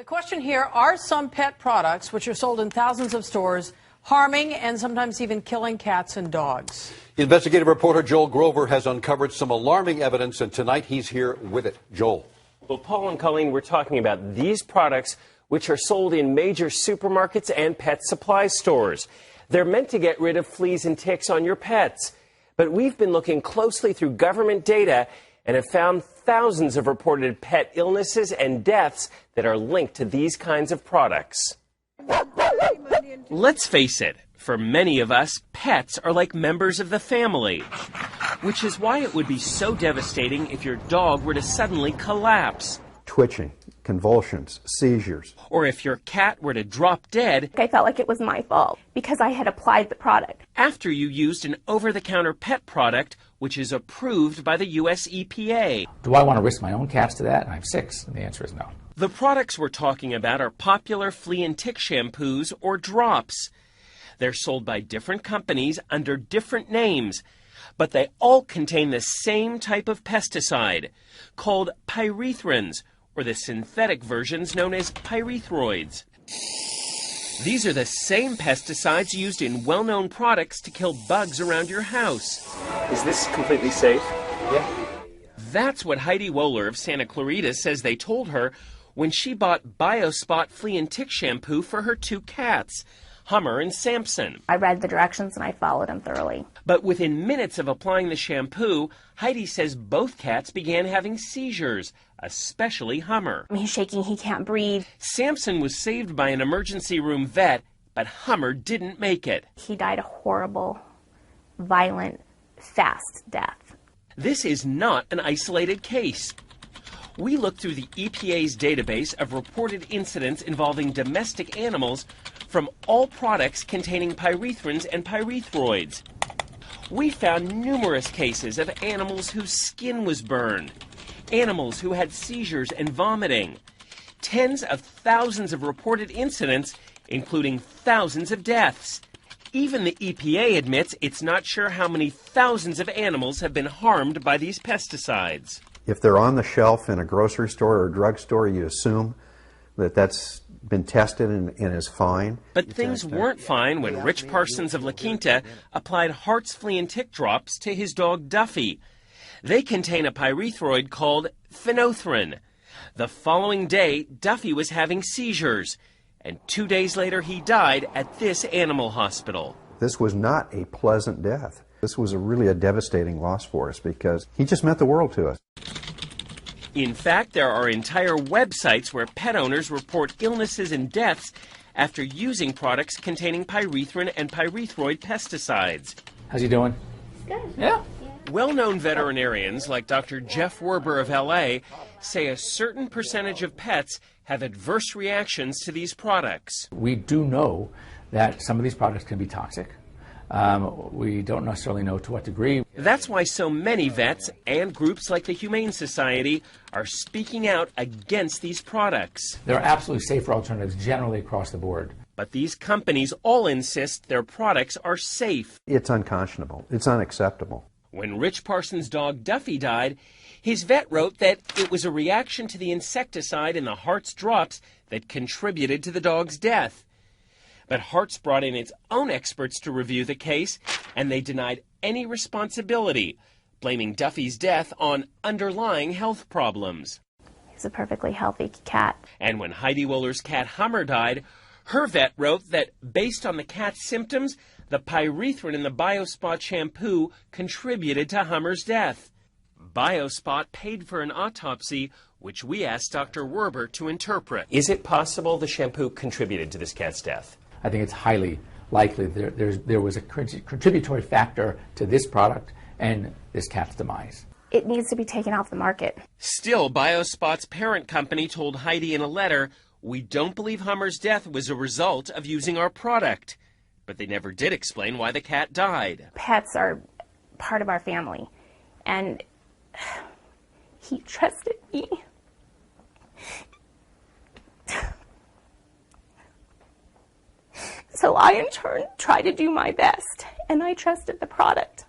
The question here, are some pet products, which are sold in thousands of stores, harming and sometimes even killing cats and dogs? Investigative reporter Joel Grover has uncovered some alarming evidence, and tonight he's here with it. Joel. Well, Paul and Colleen, we're talking about these products which are sold in major supermarkets and pet supply stores. They're meant to get rid of fleas and ticks on your pets. But we've been looking closely through government data and have found thousands of reported pet illnesses and deaths that are linked to these kinds of products. Let's face it, for many of us, pets are like members of the family, which is why it would be so devastating if your dog were to suddenly collapse. Twitching, convulsions, seizures. Or if your cat were to drop dead. I felt like it was my fault because I had applied the product. After you used an over-the-counter pet product, which is approved by the U.S. EPA. Do I want to risk my own cats to that? I have 6, and the answer is no. The products we're talking about are popular flea and tick shampoos or drops. They're sold by different companies under different names, but they all contain the same type of pesticide, called pyrethrins, or the synthetic versions known as pyrethroids. These are the same pesticides used in well-known products to kill bugs around your house. Is this completely safe? Yeah. That's what Heidi Wohler of Santa Clarita says they told her when she bought BioSpot flea and tick shampoo for her 2 cats, Hummer and Samson. I read the directions and I followed them thoroughly. But within minutes of applying the shampoo, Heidi says both cats began having seizures, especially Hummer. He's shaking, he can't breathe. Samson was saved by an emergency room vet, but Hummer didn't make it. He died a horrible, violent, fast death. This is not an isolated case. We looked through the EPA's database of reported incidents involving domestic animals from all products containing pyrethrins and pyrethroids. We found numerous cases of animals whose skin was burned, animals who had seizures and vomiting, tens of thousands of reported incidents, including thousands of deaths. Even the EPA admits it's not sure how many thousands of animals have been harmed by these pesticides. If they're on the shelf in a grocery store or a drugstore, you assume that that's been tested and is fine. But things weren't fine when Rich Parsons of La Quinta applied Hart's flea and tick drops to his dog Duffy. They contain a pyrethroid called phenothryn. The following day, Duffy was having seizures, and 2 days later he died at this animal hospital. This was not a pleasant death. This was really a devastating loss for us because he just meant the world to us. In fact, there are entire websites where pet owners report illnesses and deaths after using products containing pyrethrin and pyrethroid pesticides. How's he doing? Good. Yeah. Well-known veterinarians like Dr. Jeff Werber of L.A. say a certain percentage of pets have adverse reactions to these products. We do know that some of these products can be toxic. We don't necessarily know to what degree. That's why so many vets and groups like the Humane Society are speaking out against these products. There are absolutely safer alternatives generally across the board. But these companies all insist their products are safe. It's unconscionable. It's unacceptable. When Rich Parsons' dog Duffy died, his vet wrote that it was a reaction to the insecticide in the Hart's drops that contributed to the dog's death. But Hart's brought in its own experts to review the case, and they denied any responsibility, blaming Duffy's death on underlying health problems. He's a perfectly healthy cat. And when Heidi Wohler's cat Hummer died, her vet wrote that based on the cat's symptoms, the pyrethrin in the BioSpot shampoo contributed to Hummer's death. BioSpot paid for an autopsy, which we asked Dr. Werber to interpret. Is it possible the shampoo contributed to this cat's death? I think it's highly likely there was a contributory factor to this product and this cat's demise. It needs to be taken off the market. Still, BioSpot's parent company told Heidi in a letter, "We don't believe Hummer's death was a result of using our product." But they never did explain why the cat died. Pets are part of our family, and he trusted me. So I, in turn, tried to do my best, and I trusted the product.